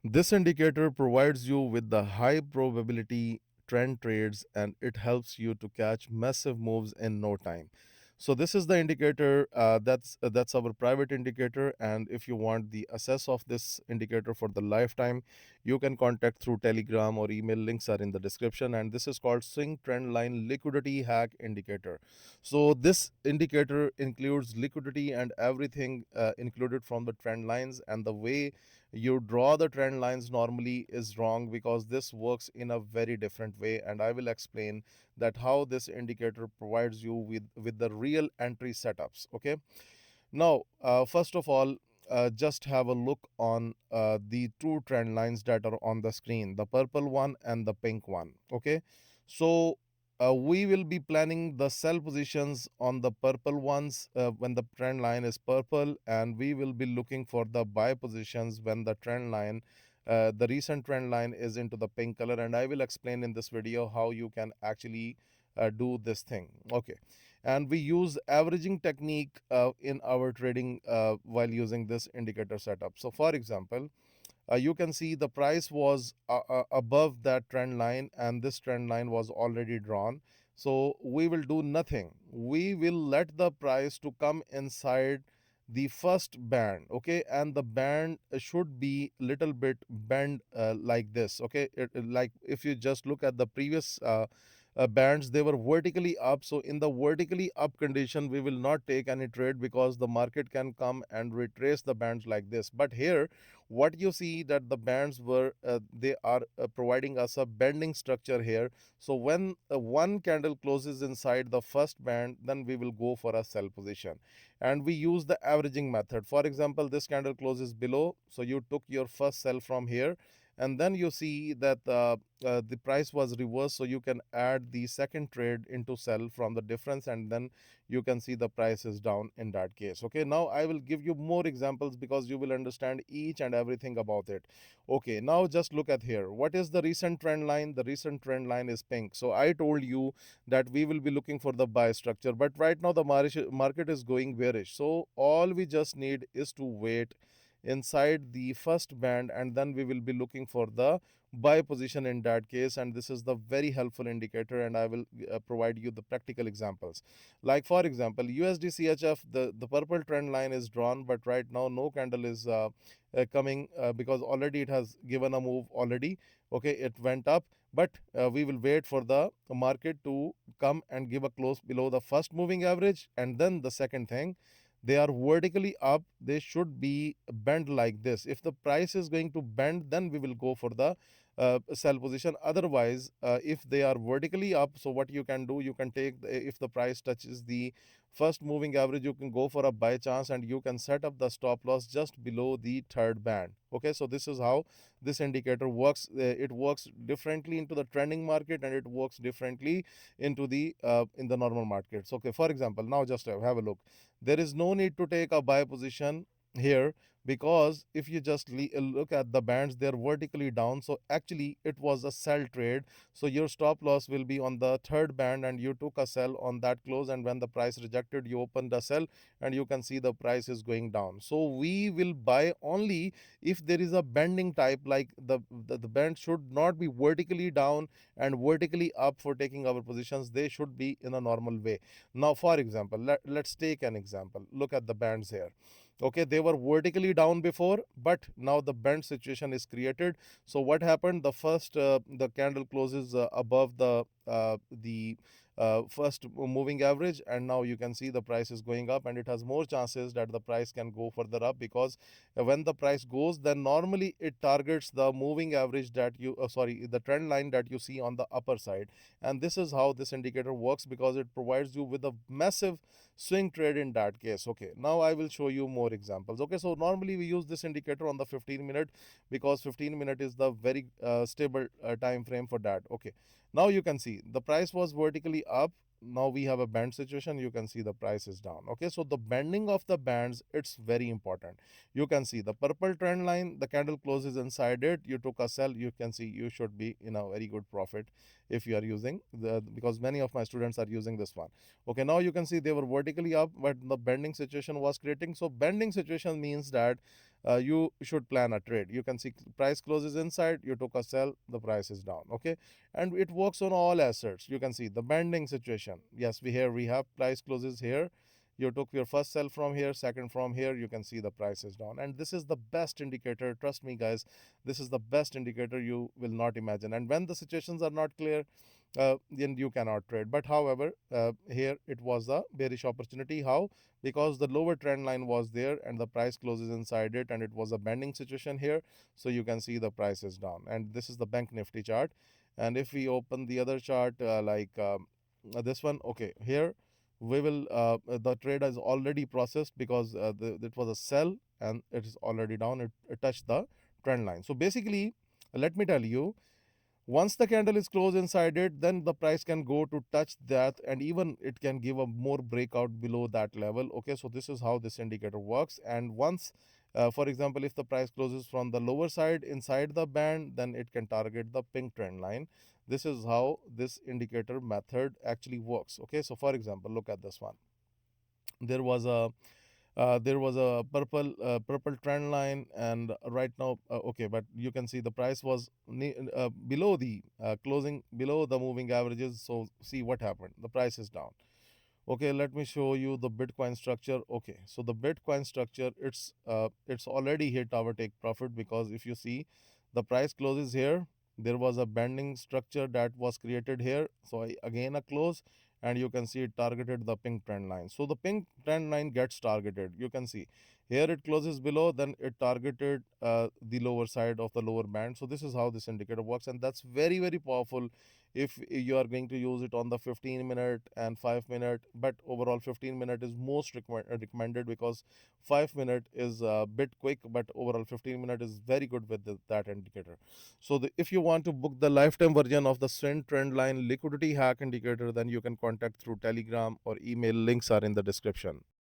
This indicator provides you with the high probability trend trades, and it helps you to catch massive moves in no time. So this is the indicator, that's our private indicator, and if you want the access of this indicator for the lifetime, you can contact through Telegram or email. Links are in the description, and this is called swing trend line liquidity hack indicator. So this indicator includes liquidity and everything included from the trend lines, and the way you draw the trend lines normally is wrong because this works in a very different way, and I will explain that how this indicator provides you with the real entry setups. Okay, now first of all, just have a look on the two trend lines that are on the screen, the purple one and the pink one. Okay, so we will be planning the sell positions on the purple ones when the trend line is purple, and we will be looking for the buy positions when the trend line, the recent trend line, is into the pink color, and I will explain in this video how you can actually do this thing. Okay, and we use averaging technique in our trading while using this indicator setup. So for example, you can see the price was above that trend line, and this trend line was already drawn. So we will do nothing, we will let the price to come inside the first band. Okay, and the band should be little bit bend like this. Okay, like if you just look at the previous bands, they were vertically up. So in the vertically up condition, we will not take any trade because the market can come and retrace the bands like this. But here what you see that the bands were they are providing us a bending structure here. So when one candle closes inside the first band, then we will go for a sell position, and we use the averaging method. For example, this candle closes below, so you took your first sell from here, and then you see that the price was reversed, so you can add the second trade into sell from the difference, and then you can see the price is down in that case. Okay, now I will give you more examples because you will understand each and everything about it. Okay, now just look at here, what is the recent trend line? The recent trend line is pink. So I told you that we will be looking for the buy structure, but right now the market is going bearish, so all we just need is to wait inside the first band, and then we will be looking for the buy position in that case. And this is the very helpful indicator, and I will provide you the practical examples. Like for example, USD CHF, the purple trend line is drawn, but right now no candle is coming because already it has given a move already. Okay, it went up, but we will wait for the market to come and give a close below the first moving average. And then the second thing, they are vertically up, they should be bent like this. If the price is going to bend, then we will go for the sell position. Otherwise, if they are vertically up, so what you can do, you can take if the price touches the first moving average, you can go for a buy chance, and you can set up the stop loss just below the third band. Okay, so this is how this indicator works. It works differently into the trending market, and it works differently into the in the normal markets. Okay, for example, now just have a look. There is no need to take a buy position here, because if you just look at the bands, they're vertically down, so actually it was a sell trade. So your stop loss will be on the third band, and you took a sell on that close, and when the price rejected, you opened the sell, and you can see the price is going down. So we will buy only if there is a bending type, like the band should not be vertically down and vertically up for taking our positions. They should be in a normal way. Now for example, let's take an example. Look at the bands here. Okay, they were vertically down before, but now the bend situation is created. So what happened? The first the candle closes above the first moving average, and now you can see the price is going up, and it has more chances that the price can go further up, because when the price goes, then normally it targets the moving average that you sorry, the trend line that you see on the upper side. And this is how this indicator works, because it provides you with a massive swing trade in that case. Okay, now I will show you more examples. Okay, so normally we use this indicator on the 15-minute, because 15-minute is the very stable time frame for that. Okay, now you can see the price was vertically up. Now we have a band situation, you can see the price is down. Okay, so the bending of the bands, it's very important. You can see the purple trend line, the candle closes inside it, you took a sell, you can see you should be in a very good profit if you are using the, because many of my students are using this one. Okay, now you can see they were vertically up, but the bending situation was creating. So bending situation means that you should plan a trade. You can see price closes inside, you took a sell, the price is down. Okay, and it works on all assets. You can see the bending situation. Yes, we have price closes here. You took your first sell from here, second from here, you can see the price is down. And this is the best indicator, trust me guys, this is the best indicator you will not imagine. And when the situations are not clear, then you cannot trade. But however, here it was a bearish opportunity. How? Because the lower trend line was there and the price closes inside it, and it was a bending situation here. So you can see the price is down. And this is the bank nifty chart. And if we open the other chart, this one, okay, here we will the trade is already processed because it was a sell and it is already down. It touched the trend line. So basically, let me tell you, once the candle is closed inside it, then the price can go to touch that, and even it can give a more breakout below that level. Okay, so this is how this indicator works. And once, for example, if the price closes from the lower side inside the band, then it can target the pink trend line. This is how this indicator method actually works. Okay, so for example, look at this one. There was a purple trend line, and right now, okay, but you can see the price was below the closing below the moving averages. So see what happened, the price is down. Okay, let me show you the Bitcoin structure. Okay, so the Bitcoin structure, it's already hit our take profit, because if you see the price closes here, there was a bending structure that was created here. So again a close, and you can see it targeted the pink trend line. So the pink trend line gets targeted. You can see here it closes below, then it targeted the lower side of the lower band. So this is how this indicator works, and that's very, very powerful if you are going to use it on the 15-minute and 5-minute. But overall 15-minute is most recommended, because 5-minute is a bit quick, but overall 15-minute is very good with that indicator. So if you want to book the lifetime version of the swing trend line liquidity hack indicator, then you can contact through Telegram or email. Links are in the description.